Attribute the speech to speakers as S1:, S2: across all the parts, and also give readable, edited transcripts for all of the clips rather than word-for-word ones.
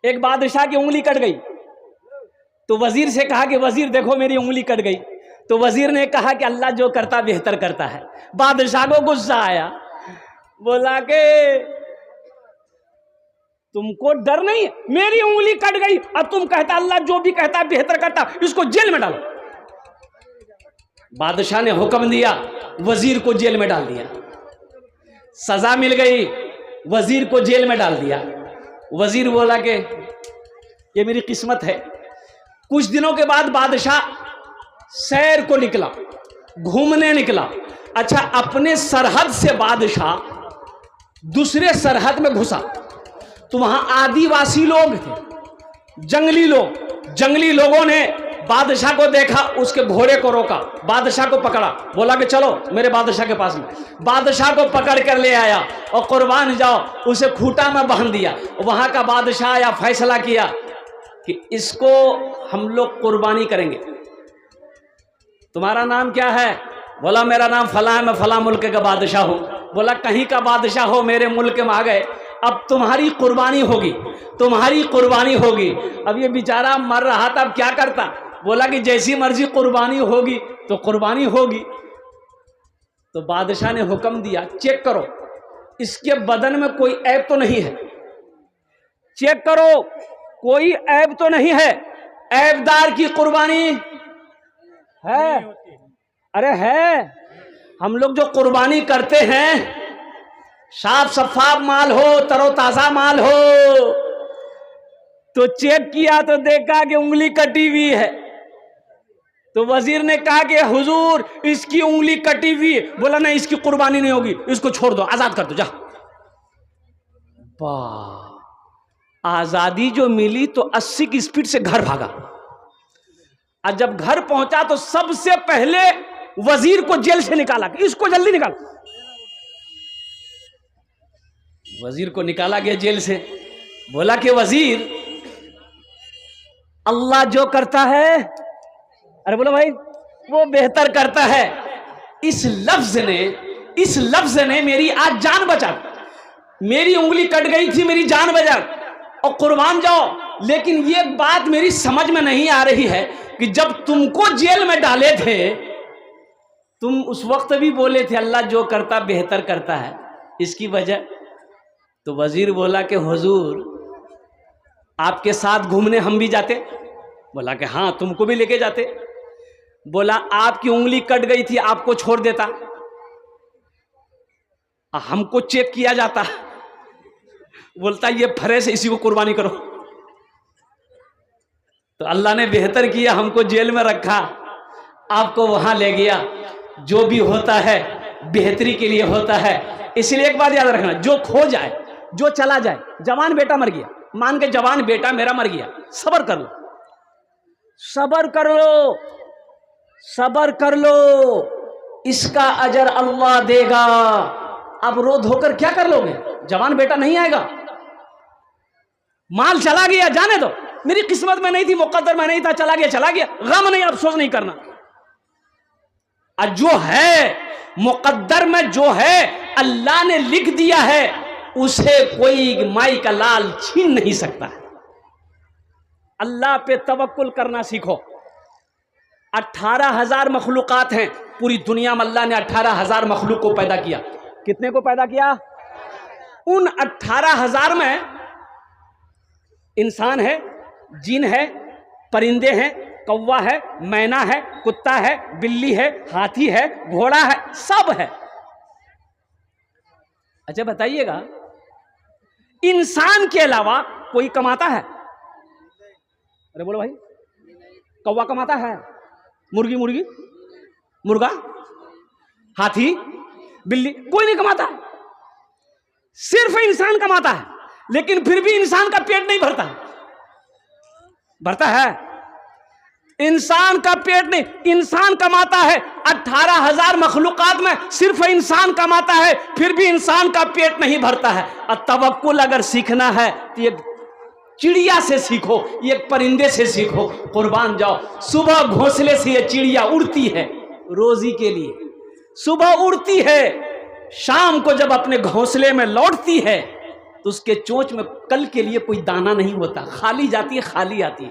S1: एक बादशाह की उंगली कट गई तो वजीर से कहा कि वजीर देखो मेरी उंगली कट गई। तो वजीर ने कहा कि अल्लाह जो करता बेहतर करता है। बादशाह को गुस्सा आया, बोला कि तुमको डर नहीं है, मेरी उंगली कट गई अब तुम कहता अल्लाह जो भी कहता बेहतर करता, इसको जेल में डालो। बादशाह ने हुक्म दिया, वजीर को जेल में डाल दिया। सजा मिल गई, वजीर को जेल में डाल दिया। वजीर बोला कि ये मेरी किस्मत है। कुछ दिनों के बाद बादशाह सैर को निकला, घूमने निकला। अच्छा, अपने सरहद से बादशाह दूसरे सरहद में घुसा तो वहां आदिवासी लोग थे, जंगली लोग। जंगली लोगों ने बादशाह को देखा, उसके घोड़े को रोका, बादशाह को पकड़ा, बोला कि चलो मेरे बादशाह के पास में। बादशाह को पकड़ कर ले आया और कुर्बान जाओ, उसे खूंटा में बांध दिया। वहां का बादशाह आया, फैसला किया कि इसको हम लोग कुर्बानी करेंगे। तुम्हारा नाम क्या है? बोला मेरा नाम फला है, मैं फला मुल्क का बादशाह हूं। बोला कहीं का बादशाह हो, मेरे मुल्क में आ गए, अब तुम्हारी कुर्बानी होगी, तुम्हारी कुर्बानी होगी। अब ये बेचारा मर रहा था, अब क्या करता? बोला कि जैसी मर्जी कुर्बानी होगी तो कुर्बानी होगी। तो बादशाह ने हुक्म दिया, चेक करो इसके बदन में कोई ऐब तो नहीं है, चेक करो कोई ऐब तो नहीं है। ऐबदार की कुर्बानी है? अरे है। हम लोग जो कुर्बानी करते हैं, साफ सफाफ माल हो, तरोताजा माल हो, तो चेक किया तो देखा कि उंगली कटी हुई है। तो वजीर ने कहा कि हुजूर इसकी उंगली कटी हुई है। बोला नहीं, इसकी कुर्बानी नहीं होगी, इसको छोड़ दो, आजाद कर दो, जा। वाह, आजादी जो मिली तो 80 की स्पीड से घर भागा। और जब घर पहुंचा तो सबसे पहले वजीर को जेल से निकाला कि इसको जल्दी निकाल। वजीर को निकाला गया जेल से। बोला कि वजीर, अल्लाह जो करता है, अरे बोलो भाई, वो बेहतर करता है। इस लफ्ज ने मेरी आज जान बचा। मेरी उंगली कट गई थी, मेरी जान बचा और कुर्बान जाओ। लेकिन ये बात मेरी समझ में नहीं आ रही है कि जब तुमको जेल में डाले थे, तुम उस वक्त भी बोले थे अल्लाह जो करता बेहतर करता है, इसकी वजह। तो वजीर बोला कि हुजूर आपके साथ घूमने हम भी जाते। बोला कि हाँ, तुमको भी लेके जाते। बोला आपकी उंगली कट गई थी, आपको छोड़ देता, हमको चेक किया जाता। बोलता ये फरे से इसी को कुर्बानी करो। तो अल्लाह ने बेहतर किया, हमको जेल में रखा, आपको वहां ले गया। जो भी होता है बेहतरी के लिए होता है। इसलिए एक बात याद रखना, जो खो जाए, जो चला जाए, जवान बेटा मर गया, मान के जवान बेटा मेरा मर गया, सबर कर लो, सबर कर लो, सबर कर लो, इसका अजर अल्लाह देगा। अब रो धोकर क्या कर लोगे? जवान बेटा नहीं आएगा, माल चला गया, जाने दो, मेरी किस्मत में नहीं थी, मुकद्दर में नहीं था, चला गया, चला गया, गम नहीं, अफसोस नहीं करना। और जो है मुकद्दर में, जो है अल्लाह ने लिख दिया है, उसे कोई माई का लाल छीन नहीं सकता। अल्लाह पे तवक्कुल करना सीखो। 18,000 मखलूकात हैं पूरी दुनिया में। अल्लाह ने 18,000 मखलूक को पैदा किया। कितने को पैदा किया? उन 18,000 में इंसान है, जिन है, परिंदे हैं, कौवा है, मैना है, कुत्ता है, बिल्ली है, हाथी है, घोड़ा है, सब है। अच्छा बताइएगा, इंसान के अलावा कोई कमाता है? अरे बोलो भाई, कौवा कमाता है? मुर्गी मुर्गा, हाथी, बिल्ली, कोई नहीं कमाता है, सिर्फ इंसान कमाता है। लेकिन फिर भी इंसान का पेट नहीं भरता। भरता है? इंसान का पेट नहीं, इंसान कमाता है। 18,000 मखलूकात में सिर्फ इंसान कमाता है, फिर भी इंसान का पेट नहीं भरता है। और तवक्कुल अगर सीखना है तो एक चिड़िया से सीखो, एक परिंदे से सीखो, कुर्बान जाओ। सुबह घोंसले से ये चिड़िया उड़ती है रोजी के लिए, सुबह उड़ती है, शाम को जब अपने घोंसले में लौटती है तो उसके चोंच में कल के लिए कोई दाना नहीं होता, खाली जाती है, खाली आती है।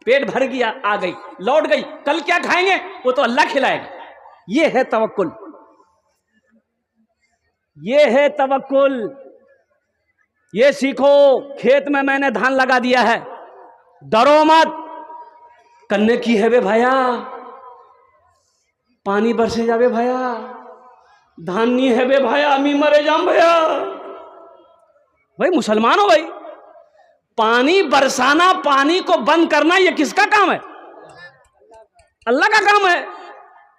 S1: पेट भर गया, आ गई, लौट गई, कल क्या खाएंगे वो तो अल्लाह खिलाएगा। ये है तवक्कुल, ये है तवक्कुल। ये सीखो। खेत में मैंने धान लगा दिया है, डरो मत, कन्ने की है बे भैया, पानी बरसे जावे भैया, धान नहीं है बे भैया, मी मरे जाम भैया। भाई मुसलमान हो भाई, पानी बरसाना, पानी को बंद करना, ये किसका काम है? अल्लाह का काम है।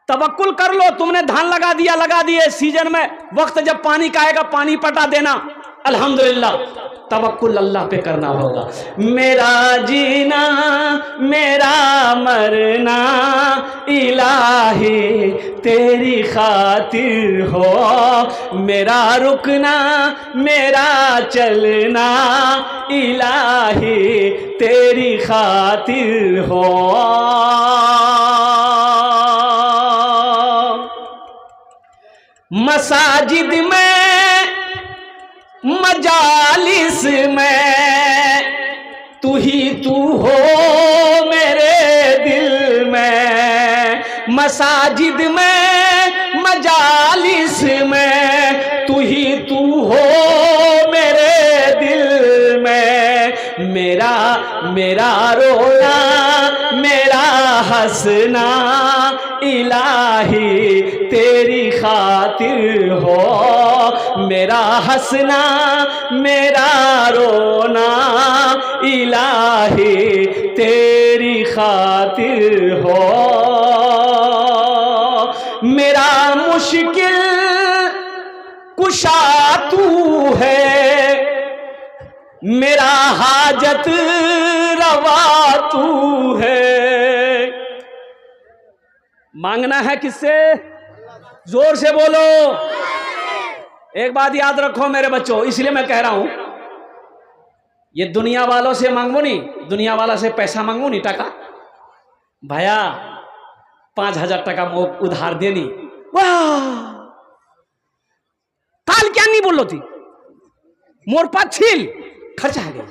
S1: तवक्कुल कर लो। तुमने धान लगा दिया, लगा दिए, सीजन में वक्त जब पानी का आएगा पानी पटा देना, अल्हम्दुलिल्लाह। तवक्कुल अल्लाह पे करना होगा। मेरा जीना मेरा मरना इलाही तेरी खातिर हो, मेरा रुकना मेरा चलना इलाही तेरी खातिर हो। मसाजिद में मजालिस में तू ही तू हो मेरे दिल में, मसाजिद में मजालिस में तू ही तू हो मेरे दिल में। मेरा मेरा रोना मेरा हंसना इलाही तेरी खातिर हो, मेरा हंसना मेरा रोना इलाही तेरी खातिर हो। मेरा मुश्किल कुशा तू है, मेरा हाजत रवा तू है। मांगना है किससे? जोर से बोलो। एक बात याद रखो मेरे बच्चों, इसलिए मैं कह रहा हूं, ये दुनिया वालों से मांगो नहीं, दुनिया वाला से पैसा मांगो नहीं, टका भैया 5,000 टका उधार देनी, वाह काल क्या नहीं बोलो थी, मोर पास छील खर्चा है गया।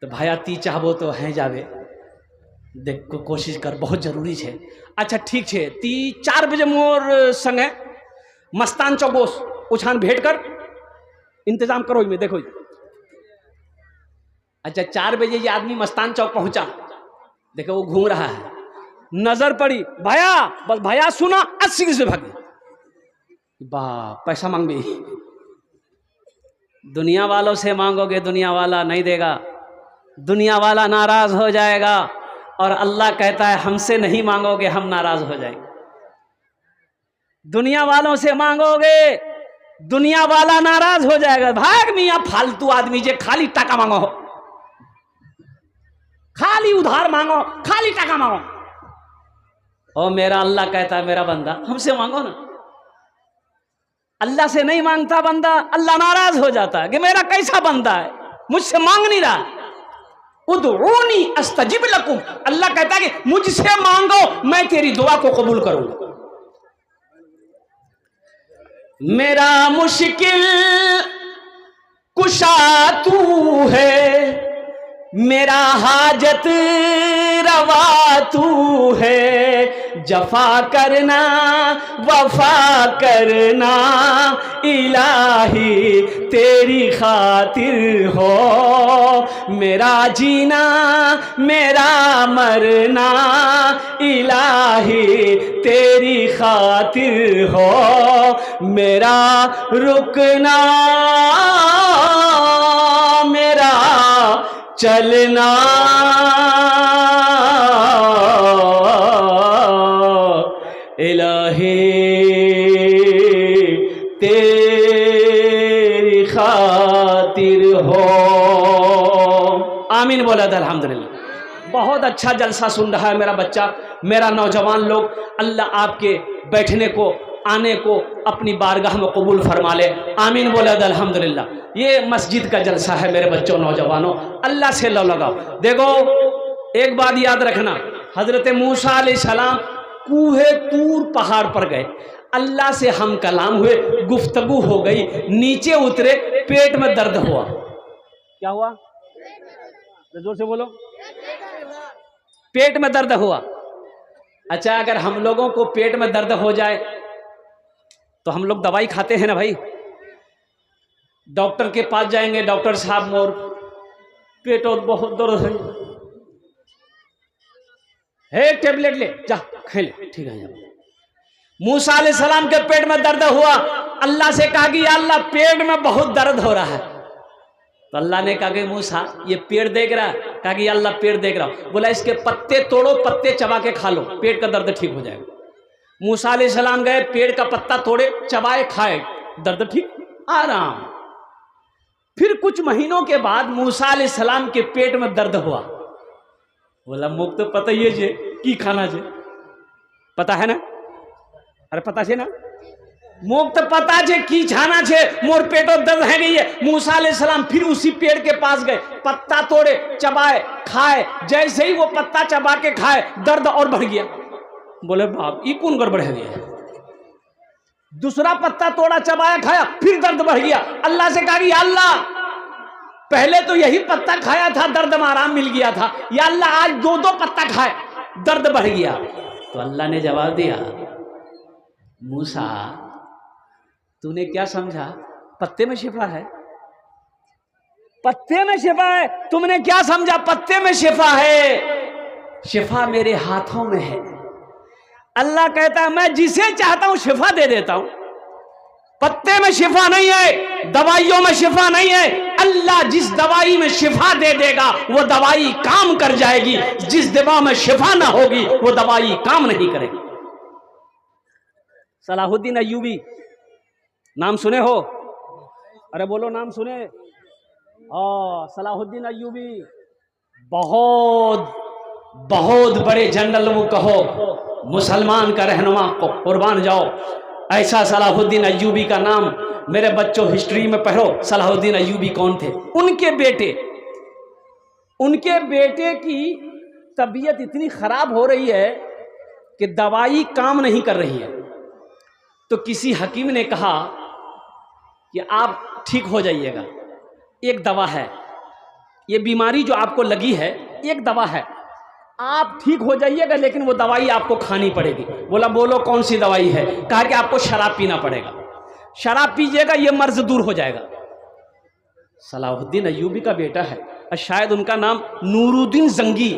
S1: तो भैया ती चाहबो तो है जावे, देख को कोशिश कर, बहुत जरूरी है। अच्छा ठीक है, ती 4 बजे मोर संगे मस्तान चौकोस उछान भेंट कर इंतजाम करो में, देखो। अच्छा 4 बजे ये आदमी मस्तान चौक पहुंचा, देखो वो घूम रहा है, नजर पड़ी भैया, बस भैया सुना 80 से भागे, वाह पैसा मांग गई। दुनिया वालों से मांगोगे दुनिया वाला नहीं देगा, दुनिया वाला नाराज हो जाएगा, और अल्लाह कहता है हमसे नहीं मांगोगे हम नाराज हो जाएंगे। दुनिया वालों से मांगोगे दुनिया वाला नाराज हो जाएगा। भाग मियां फालतू आदमी जे खाली टका मांगो, खाली उधार मांगो, खाली टका मांगो। ओ मेरा अल्लाह कहता है मेरा बंदा हमसे मांगो ना। अल्लाह से नहीं मांगता बंदा, अल्लाह नाराज हो जाता है कि मेरा कैसा बंदा है, मुझसे मांग नहीं रहा। उदऊनी अस्तजिब लकुम, अल्लाह कहता है कि मुझसे मांगो मैं तेरी दुआ को कबूल करूंगा। मेरा मुश्किल कुशा तू है, मेरा हाजत रवा तू है, जफा करना वफा करना इलाही तेरी खातिर हो, मेरा जीना मेरा मरना इलाही तेरी खातिर हो, मेरा रुकना मेरा चलना इलाही तेरी खातिर हो। आमीन बोला था अल्हम्दुलिल्लाह। बहुत अच्छा जलसा सुन रहा है मेरा बच्चा, मेरा नौजवान लोग, अल्लाह आपके बैठने को आने को अपनी बारगाह में कबूल फरमा ले। आमीन बोला अल्हम्दुलिल्लाह। ये मस्जिद का जलसा है मेरे बच्चों नौजवानों, अल्लाह से लो लगाओ। देखो एक बात याद रखना, हजरत मूसा अलैहिस्सलाम कूहे तूर पहाड़ पर गए, अल्लाह से हम कलाम हुए, गुफ्तगू हो गई, नीचे उतरे, पेट में दर्द हुआ। क्या हुआ? जोर से बोलो। पेट में दर्द हुआ। अच्छा, अगर हम लोगों को पेट में दर्द हो जाए तो हम लोग दवाई खाते हैं ना भाई। डॉक्टर के पास जाएंगे, डॉक्टर साहब मोर पेट और बहुत दर्द है, टेबलेट ले जा, खेले, ठीक है। मूसा अलैहिस्सलाम के पेट में दर्द हुआ, अल्लाह से कहा कि या अल्लाह पेट में बहुत दर्द हो रहा है। तो अल्लाह ने कहा कि मूसा ये पेड़ देख रहा है? कहा कि अल्लाह पेड़ देख रहा हूं। बोला इसके पत्ते तोड़ो, पत्ते चबा के खा लो, पेट का दर्द ठीक हो जाएगा। मूसा अलैहिस्सलाम गए, पेड़ का पत्ता तोड़े, चबाए, खाए, दर्द ठीक, आराम। फिर कुछ महीनों के बाद मूसा अलैहिस्सलाम के पेट में दर्द हुआ। बोला मुख तो पता ही है की खाना जे, पता है ना? अरे पता छे ना, मुख तो पता छे की छाना छे, मोर पेटो दर्द है गई है। मूसा अलैहिस्सलाम फिर उसी पेड़ के पास गए, पत्ता तोड़े, चबाए, खाए। जैसे ही वो पत्ता चबा के खाए, दर्द और बढ़ गया। बोले बाप ये कौन गड़बड़ है गया? दूसरा पत्ता तोड़ा, चबाया, खाया, फिर दर्द बढ़ गया। अल्लाह से कहा कि अल्लाह पहले तो यही पत्ता खाया था, दर्द में आराम मिल गया था, या अल्लाह आज दो दो पत्ता खाए, दर्द बढ़ गया। तो अल्लाह ने जवाब दिया, मूसा तूने क्या समझा? पत्ते में शिफा है, पत्ते में शिफा है। तुमने क्या समझा? पत्ते में शिफा है। शिफा मेरे हाथों में है। अल्लाह कहता है मैं जिसे चाहता हूं शिफा दे देता हूं। पत्ते में शिफा नहीं है, दवाइयों में शिफा नहीं है। अल्लाह जिस दवाई में शिफा दे देगा वो दवाई काम कर जाएगी, जिस दवा में शिफा ना होगी वो दवाई काम नहीं करेगी। सलाहुद्दीन अय्यूबी नाम सुने हो? अरे बोलो नाम सुने। सलाहुद्दीन अय्यूबी बहुत बहुत बड़े जनरल, वो कहो मुसलमान का रहनुमा, को कुर्बान जाओ। ऐसा सलाहुद्दीन अय्यूबी का नाम मेरे बच्चों हिस्ट्री में पढ़ो। सलाहुद्दीन अय्यूबी कौन थे? उनके बेटे की तबीयत इतनी खराब हो रही है कि दवाई काम नहीं कर रही है। तो किसी हकीम ने कहा कि आप ठीक हो जाइएगा, एक दवा है, ये बीमारी जो आपको लगी है एक दवा है, आप ठीक हो जाइएगा, लेकिन वो दवाई आपको खानी पड़ेगी। बोला बोलो कौन सी दवाई है? कहा कि आपको शराब पीना पड़ेगा, शराब पीजिएगा ये मर्ज दूर हो जाएगा। सलाहुद्दीन अय्यूबी का बेटा है और शायद उनका नाम नूरुद्दीन जंगी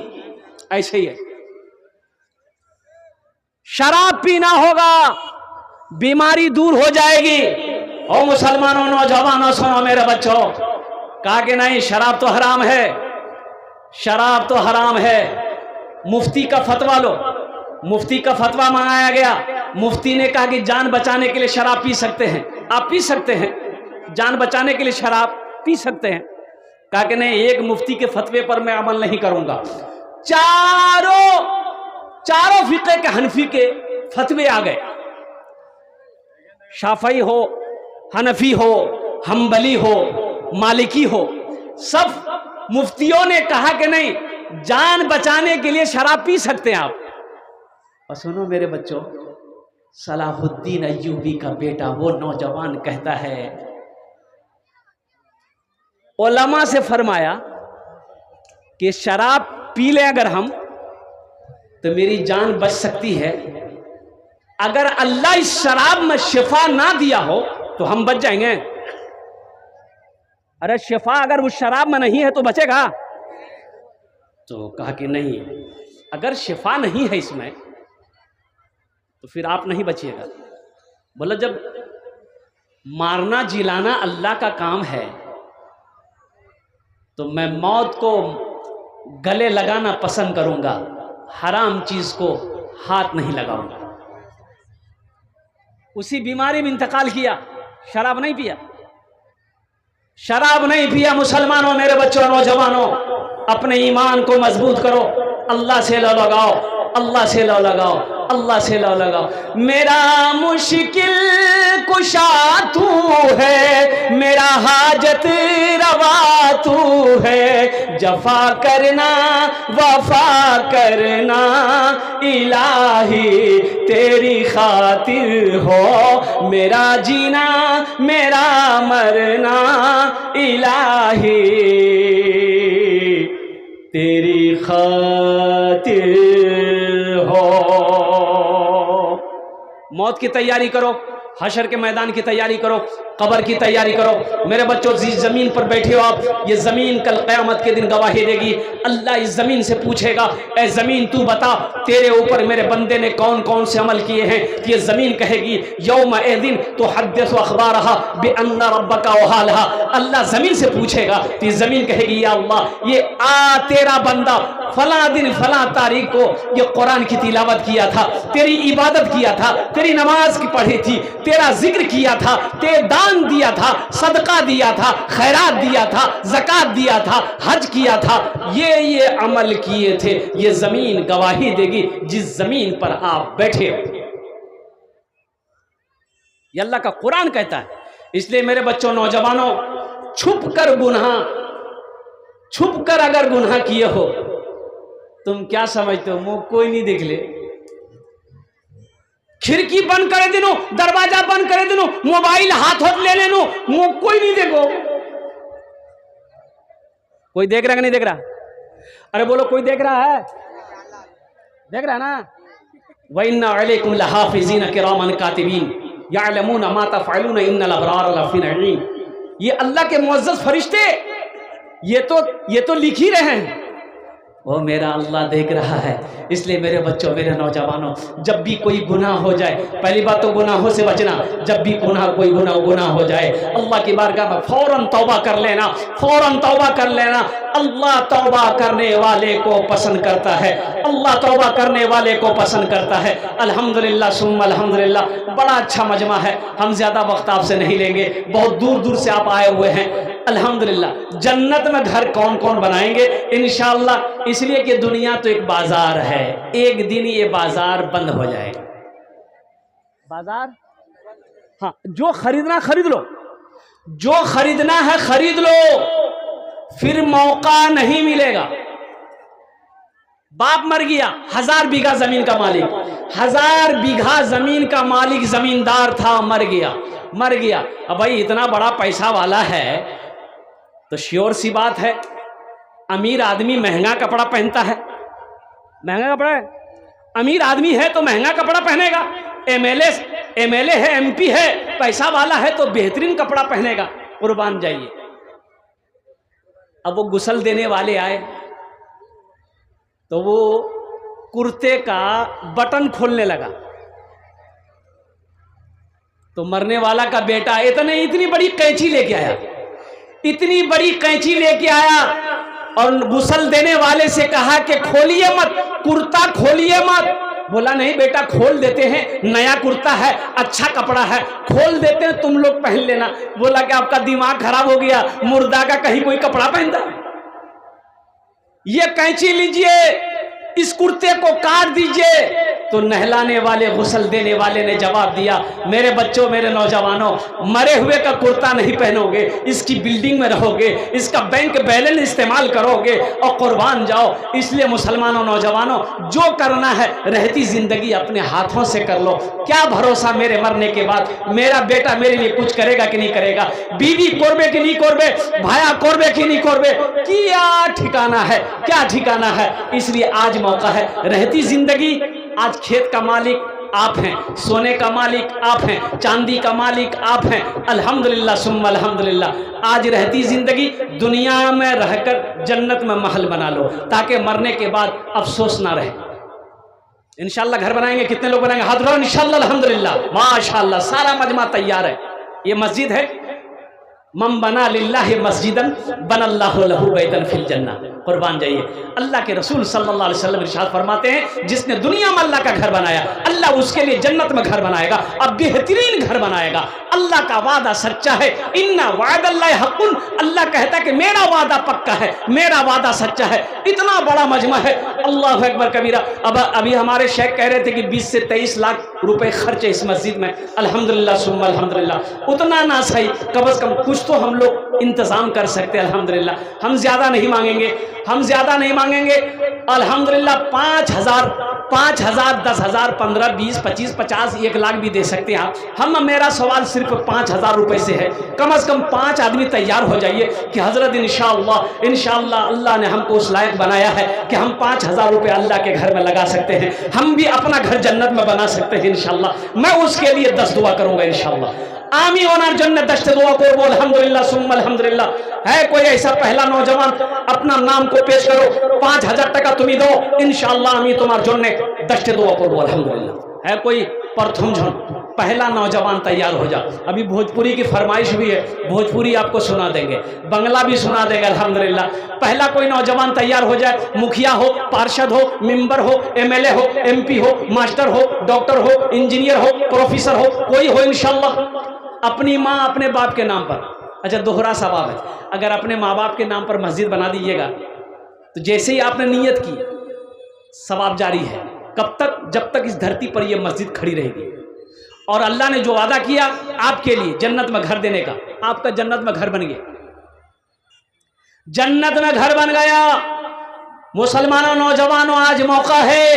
S1: ऐसे ही है। शराब पीना होगा, बीमारी दूर हो जाएगी। ओ मुसलमानों, नौजवानों, सुनो मेरे बच्चों। कहा कि नहीं शराब तो हराम है, शराब तो हराम है। मुफ्ती का फतवा लो। मुफ्ती का फतवा मंगाया गया। मुफ्ती ने कहा कि जान बचाने के लिए शराब पी सकते हैं, आप पी सकते हैं, जान बचाने के लिए शराब पी सकते हैं। कहा कि नहीं, एक मुफ्ती के फतवे पर मैं अमल नहीं करूंगा। चारों फिक़े के हनफी के फतवे आ गए। शाफई हो, हनफी हो, हम्बली हो, मालिकी हो, सब मुफ्तियों ने कहा कि नहीं जान बचाने के लिए शराब पी सकते हैं आप। और सुनो मेरे बच्चों, सलाहुद्दीन अय्यूबी का बेटा वो नौजवान कहता है, उलमा से फरमाया कि शराब पी लें अगर हम तो मेरी जान बच सकती है, अगर अल्लाह इस शराब में शिफा ना दिया हो तो हम बच जाएंगे। अरे शिफा अगर उस शराब में नहीं है तो बचेगा? तो कहा कि नहीं, अगर शिफा नहीं है इसमें तो फिर आप नहीं बचिएगा। बोला जब मारना जिलाना अल्लाह का काम है तो मैं मौत को गले लगाना पसंद करूंगा, हराम चीज को हाथ नहीं लगाऊंगा। उसी बीमारी में इंतकाल किया, शराब नहीं पिया, शराब नहीं पिया। मुसलमानों, मेरे बच्चों, नौजवानों, अपने ईमान को मजबूत करो, अल्लाह से लो लगाओ, अल्लाह से लो लगाओ, अल्लाह से लो लगाओ। मेरा मुश्किल कुशा तू है, मेरा हाजत रवा तू है, जफा करना वफा करना इलाही तेरी खातिर हो, मेरा जीना मेरा मरना इलाही तेरी खातिर हो। मौत की तैयारी करो, हशर के मैदान की तैयारी करो, कब्र की तैयारी करो। मेरे बच्चों, जिस ज़मीन पर बैठे हो आप, ये ज़मीन कल क़यामत के दिन गवाही देगी। अल्लाह इस ज़मीन से पूछेगा, ए ज़मीन तू बता तेरे ऊपर मेरे बंदे ने कौन कौन से अमल किए हैं। तो ये ज़मीन कहेगी यौमइज़िन तुहद्दिसु अख़बारहा बिअन्ना रब्बका वहालहा। अल्लाह ज़मीन से पूछेगा तो ये ज़मीन कहेगी या अल्लाह, ये तेरा बंदा फला दिन फला तारीख को ये कुरान की तिलावत किया था, तेरी इबादत किया था, तेरी नमाज की पढ़ी थी, तेरा जिक्र किया था, ते दान दिया था, सदका दिया था, खैरात दिया था, ज़कात दिया था, हज किया था, ये अमल किए थे। ये जमीन गवाही देगी जिस जमीन पर आप बैठे हो। ये अल्लाह का कुरान कहता है। इसलिए मेरे बच्चों, नौजवानों, छुप कर अगर गुनाह किए हो, तुम क्या समझते हो मुंह कोई नहीं देख ले, खिड़की बंद करे दिनो, दरवाजा बंद करे दिनो, मोबाइल हाथ ले लेनो, मुंह कोई नहीं देखो। कोई देख रहा कि नहीं देख रहा? अरे बोलो, कोई देख रहा है? देख रहा है ना? व इन्ना अलैकुम लहाफिज़ीन किरामन कातिबीन यअलमूना मा तफ़अलून इन्नल अबरार लफ़ी नईम। ये अल्लाह के मुअज़्ज़ज़ फरिश्ते ये तो लिख ही रहे हैं। वो मेरा अल्लाह देख रहा है। इसलिए मेरे बच्चों, मेरे नौजवानों, जब भी कोई गुनाह हो जाए, पहली बात तो गुनाहों से बचना। जब भी कोई गुनाह हो जाए, अल्लाह की बारगाह में फौरन तौबा कर लेना, फौरन तौबा कर लेना। अल्लाह तौबा करने वाले को पसंद करता है, अल्लाह तौबा करने वाले को पसंद करता है। अल्हम्दुलिल्लाह सुम्मा अल्हम्दुलिल्लाह। बड़ा अच्छा मजमा है, हम ज़्यादा वक्त आपसे नहीं लेंगे, बहुत दूर दूर से आप आए हुए हैं। अल्हम्दुलिल्लाह, जन्नत में घर कौन कौन बनाएंगे इंशाअल्लाह, इसलिए कि दुनिया तो एक बाजार है, एक दिन ये बाजार बंद हो जाएगा। बाजार, हाँ, जो खरीदना खरीद लो, जो खरीदना है खरीद लो, फिर मौका नहीं मिलेगा। बाप मर गया, 1000 बीघा जमीन का मालिक, 1000 बीघा जमीन का मालिक, जमींदार था, मर गया। अब भाई इतना बड़ा पैसा वाला है तो श्योर सी बात है, अमीर आदमी महंगा कपड़ा पहनता है, महंगा कपड़ा है, अमीर आदमी है तो महंगा कपड़ा पहनेगा। एमएलए है, एमपी है, पैसा वाला है तो बेहतरीन कपड़ा पहनेगा। कुर्बान जाइए। अब वो गुस्ल देने वाले आए तो वो कुर्ते का बटन खोलने लगा, तो मरने वाला का बेटा इतनी बड़ी कैंची लेके आया, इतनी बड़ी कैंची लेके आया और गुस्ल देने वाले से कहा कि खोलिए मत, कुर्ता खोलिए मत। बोला नहीं बेटा, खोल देते हैं, नया कुर्ता है, अच्छा कपड़ा है, खोल देते हैं, तुम लोग पहन लेना। बोला कि आपका दिमाग खराब हो गया, मुर्दा का कहीं कोई कपड़ा पहनता? ये कैंची लीजिए, इस कुर्ते को काट दीजिए। तो नहलाने वाले, गुस्ल देने वाले ने जवाब दिया, मेरे बच्चों, मेरे नौजवानों, मरे हुए का कुर्ता नहीं पहनोगे, इसकी बिल्डिंग में रहोगे, इसका बैंक बैलेंस इस्तेमाल करोगे और कुर्बान जाओ। इसलिए मुसलमानों, नौजवानों, जो करना है रहती जिंदगी अपने हाथों से कर लो। क्या भरोसा मेरे मरने के बाद मेरा बेटा मेरे लिए कुछ करेगा कि नहीं करेगा, बीवी कोरबे कि नहीं कोरबे, भाया कोरबे कि नहीं कोरबे, क्या ठिकाना है, क्या ठिकाना है। इसलिए आज मौका है, रहती जिंदगी। आज खेत का मालिक आप हैं, सोने का मालिक आप हैं, चांदी का मालिक आप हैं। अल्हम्दुलिल्लाह सुम्मा अल्हम्दुलिल्लाह। आज रहती जिंदगी दुनिया में रहकर जन्नत में महल बना लो, ताकि मरने के बाद अफसोस ना रहे। इंशाल्लाह घर बनाएंगे। कितने लोग बनाएंगे? हाथ उठाओ। इंशाल्लाह अल्हम्दुलिल्लाह माशाल्लाह, सारा मजमा तैयार है। ये मस्जिद है, मम बना लिल्लाहि मस्जिदन बनल्लाहु लहू बैतन फिल जन्ना। कुर्बान जाइए। अल्लाह के रसूल सल्लल्लाहु अलैहि वसल्लम इरशाद फरमाते हैं, जिसने दुनिया में अल्लाह का घर बनाया, अल्लाह उसके लिए जन्नत में घर बनाएगा, अब बेहतरीन घर बनाएगा। अल्लाह का वादा सच्चा है। इन्ना वादल्लाहि हक़्क़ुन। अल्लाह कहता है कि मेरा वादा पक्का है, मेरा वादा सच्चा है। इतना बड़ा मजमा है, अल्लाहु अकबर कबीरा। अब अभी हमारे शेख कह रहे थे कि 20 से 23 लाख रुपए खर्च है इस मस्जिद में। अल्हम्दुलिल्लाह सुम्मा अल्हम्दुलिल्लाह। उतना ना सही, कम से कम कुछ तो हम लोग इंतज़ाम कर सकते हैं अल्हम्दुलिल्लाह। हम ज़्यादा नहीं मांगेंगे, हम ज़्यादा नहीं मांगेंगे अल्हम्दुलिल्लाह। 5,000, 5,000, 10,000, 15, 20, 25, 50, 1 लाख भी दे सकते हैं आप। मेरा सवाल सिर्फ 5,000 रुपये से है। कम से कम 5 आदमी तैयार हो जाइए कि हज़रत इंशाअल्लाह अल्लाह ने हमको उस लायक बनाया है कि हम 5,000 रुपये अल्लाह के घर में लगा सकते हैं। हम भी अपना घर जन्नत में बना सकते हैं इंशाअल्लाह। मैं उसके लिए 10 दुआ करूँगा इंशाअल्लाह। आमी ओनार जन्नत दश्त दुआ को बोल अल्हम्दुलिल्लाह सुम्मा अल्हम्दुलिल्लाह। है कोई ऐसा पहला नौजवान, अपना नाम को पेश करो, 5,000 टाका तुम्हें दो इंशाअल्लाह आमी तुम्हार जन्नत दश्त दुआ को बोल अल्हम्दुलिल्लाह। है कोई प्रथम जन पहला नौजवान तैयार हो जा। अभी भोजपुरी की फरमाइश भी है, भोजपुरी आपको सुना देंगे, बंगला भी सुना देंगे अल्हम्दुलिल्लाह। पहला कोई नौजवान तैयार हो जाए, मुखिया हो, पार्षद हो, मेंबर हो, एमएलए हो, एमपी हो, मास्टर हो, डॉक्टर हो, इंजीनियर हो, प्रोफेसर हो, कोई हो इंशाअल्लाह। अपनी माँ अपने बाप के नाम पर, अच्छा दोहरा सवाब है, अगर अपने माँ बाप के नाम पर मस्जिद बना दीजिएगा तो जैसे ही आपने नीयत की सवाब जारी है। कब तक? जब तक इस धरती पर यह मस्जिद खड़ी रहेगी। और अल्लाह ने जो वादा किया आपके लिए जन्नत में घर देने का, आपका जन्नत में घर बन गया, जन्नत में घर बन गया। मुसलमानों, नौजवानों, आज मौका है।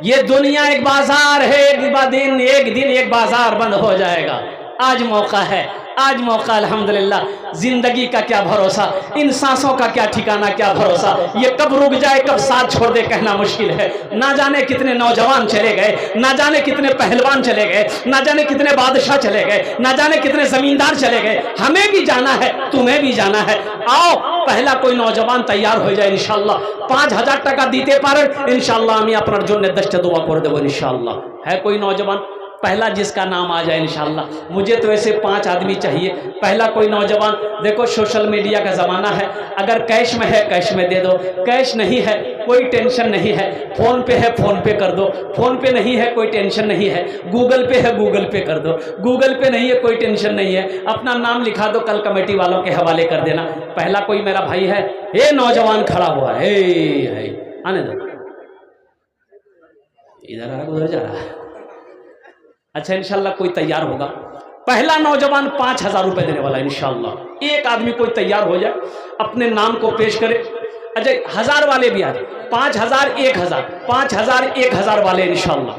S1: ये दुनिया एक बाजार है, एक दिन एक बाजार बंद हो जाएगा। आज मौका है, आज मौका अल्हम्दुलिल्लाह। जिंदगी का क्या भरोसा, इन सांसों का क्या ठिकाना, क्या भरोसा, ये कब रुक जाए कब साथ छोड़ दे कहना मुश्किल है। ना जाने कितने नौजवान चले गए, ना जाने कितने पहलवान चले गए, ना जाने कितने बादशाह चले गए, ना जाने कितने जमींदार चले गए। हमें भी जाना है, तुम्हें भी जाना है। आओ पहला कोई नौजवान तैयार हो जाए इंशाअल्लाह। 5,000 टाका दीते पारें इंशाअल्लाह, हमें अपना जन्नत दश्त दुआ कर देव इंशाअल्लाह। है कोई नौजवान पहला जिसका नाम आ जाए इंशाअल्लाह। मुझे तो ऐसे 5 आदमी चाहिए। पहला कोई नौजवान, देखो सोशल मीडिया का ज़माना है, अगर कैश में है कैश में दे दो, कैश नहीं है कोई टेंशन नहीं है, फ़ोन पे है फ़ोन पे कर दो, फ़ोन पे नहीं है कोई टेंशन नहीं है, गूगल पे है गूगल पे कर दो, गूगल पे नहीं है कोई टेंशन नहीं है, अपना नाम लिखा दो, कल कमेटी वालों के हवाले कर देना। पहला कोई मेरा भाई है, ये नौजवान खड़ा हुआ है, आने दो, इधर आ रहा उधर जा रहा है। अच्छा इंशाल्लाह कोई तैयार होगा। पहला नौजवान 5,000 रुपये देने वाला इंशाल्लाह। एक आदमी कोई तैयार हो जाए, अपने नाम को पेश करे। अच्छा 1,000 वाले भी आ जाए, 5,000, 1,000, 5,000, 1,000 वाले इंशाल्लाह।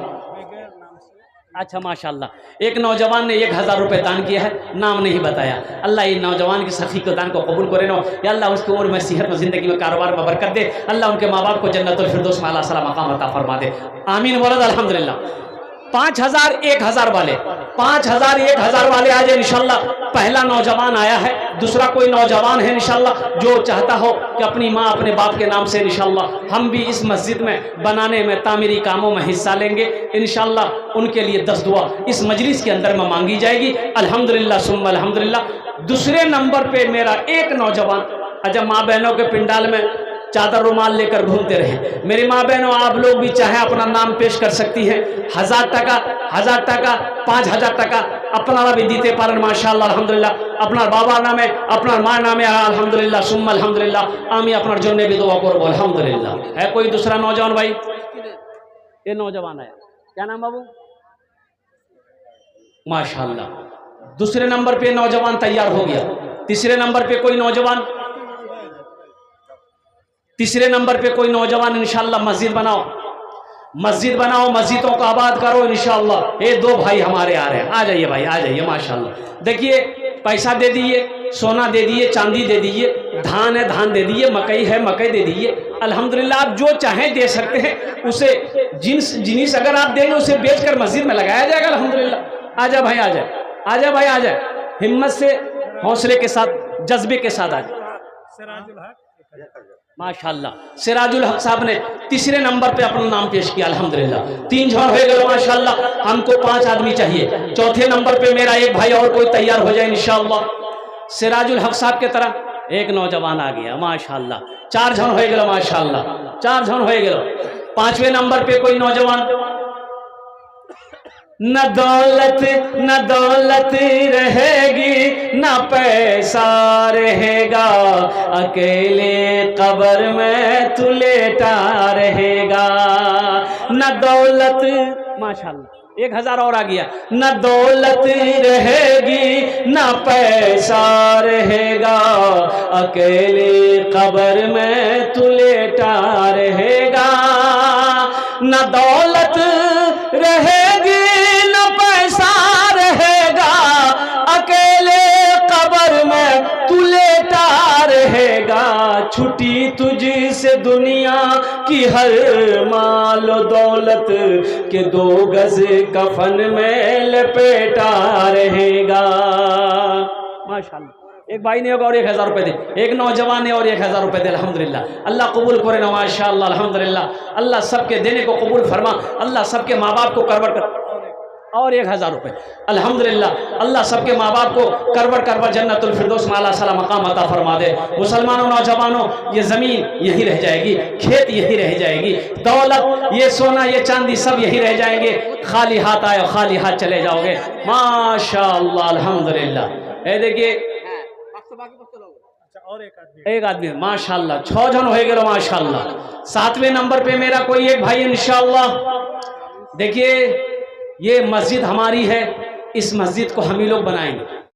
S1: अच्छा माशाल्लाह, एक नौजवान ने 1,000 रुपये दान किया है, नाम नहीं बताया। अल्लाह ये नौजवान की सखी को दान को कबूल करे ना, या अल्लाह उसकी उम्र में, सेहत में, ज़िंदगी में, कारोबार में बरकत दे। अल्लाह उनके माँ बाप को जन्नतुल फिरदौस में आला सलाम मकाम अता फरमा दे। आमीन बोलो अल्हम्दुलिल्लाह। 5,000, 1,000 वाले, 5,000, 1,000 वाले आ जाए इंशाल्लाह। पहला नौजवान आया है। दूसरा कोई नौजवान है इंशाल्लाह जो चाहता हो कि अपनी माँ अपने बाप के नाम से इंशाल्लाह हम भी इस मस्जिद में बनाने में, तामीरी कामों में हिस्सा लेंगे इंशाल्लाह। उनके लिए 10 दुआ इस मजलिस के अंदर में मांगी जाएगी अल्हम्दुलिल्लाह सुम्मा अल्हम्दुलिल्लाह। दूसरे नंबर पे मेरा एक नौजवान, अच्छा माँ बहनों के पिंडाल में चादर रुमाल लेकर घूमते रहे। मेरी माँ बहनों, आप लोग भी चाहे अपना नाम पेश कर सकती हैं। 1,000 टाका, 1,000 टाका, 5,000 टाका अपना भी दीते पारन माशाअल्लाह अल्हम्दुलिल्लाह। अपना बाबा नामे, अपना माँ नामे अल्हम्दुलिल्लाह सुम्मा अल्हम्दुलिल्लाह। आमी अपना जोने भी दुआ करो अल्हम्दुलिल्लाह। है कोई दूसरा नौजवान भाई? ये नौजवान है, क्या नाम बाबू? माशाअल्लाह। दूसरे नंबर पे नौजवान तैयार हो गया। तीसरे नंबर पे कोई नौजवान, तीसरे नंबर पे कोई नौजवान इंशाअल्लाह मस्जिद बनाओ, मस्जिद बनाओ, मस्जिदों को आबाद करो इंशाअल्लाह। ये 2 भाई हमारे आ रहे हैं, आ जाइए भाई, आ जाइए माशाअल्लाह। देखिए पैसा दे दीजिए, सोना दे दीजिए, चांदी दे दीजिए, धान है धान दे दीजिए, मकई है मकई दे दीजिए अल्हम्दुलिल्लाह। आप जो चाहें दे सकते हैं, उसे जिनिस अगर आप देंगे उसे बेचकर मस्जिद में लगाया जाएगा अल्हम्दुलिल्लाह। आ जाए भाई, आ जाए, आ जाए भाई, आ जाए, हिम्मत से, हौसले के साथ, जज्बे के साथ आ जाए माशाअल्लाह। सिराजुल हक साहब ने तीसरे नंबर पे अपना नाम पेश किया अल्हम्दुलिल्लाह। 3 जन हो गए माशाअल्लाह। हमको 5 आदमी चाहिए। चौथे नंबर पे मेरा एक भाई और कोई तैयार हो जाए इंशाअल्लाह। सिराजुल हक साहब के तरह एक नौजवान आ गया माशाअल्लाह। 4 जन हो गए माशाअल्लाह, 4 जन हो गए। 5वें नंबर पे कोई नौजवान, न दौलत रहेगी, न पैसा रहेगा, अकेले कब्र में तू लेटा रहेगा। न दौलत, माशाअल्लाह, 1000 और आ गया। न दौलत रहेगी न पैसा रहेगा, अकेले कब्र में तू लेटा रहेगा। न दौलत रहेगी न पैसा रहेगा, अकेले कब्र में तू लेटा रहेगा। छुट्टी तुझी से दुनिया की हर माल दौलत के 2 गज कफन में लपेटा रहेगा। माशाअल्लाह, एक भाई ने और 1000 रुपये दे, एक नौजवान ने और 1000 रुपये दे। अल्हम्दुलिल्लाह, अल्लाह कबूल करे ना, माशाअल्लाह अल्हम्दुलिल्लाह। अल्लाह सबके देने को कबूल फरमा, अल्लाह सबके माँ बाप को करवर कर। और 1000 रुपये अल्हम्दुलिल्लाह, अल्लाह सबके माँ बाप को करवर करवर जन्नतुल फिरदौस में आला सला मकाम अता फरमा दे। मुसलमानों, नौजवानों, ये ज़मीन यही रह जाएगी, खेत यही रह जाएगी, दौलत, ये सोना, ये चांदी सब यही रह जाएंगे। खाली हाथ आए खाली हाथ चले जाओगे। माशाअल्लाह अल्हम्दुलिल्लाह। ये देखिए एक आदमी माशाअल्लाह 6 जन हो गए माशाअल्लाह। 7वें नंबर पे मेरा कोई एक भाई इंशाअल्लाह। देखिए ये मस्जिद हमारी है, इस मस्जिद को हम ही लोग बनाएंगे।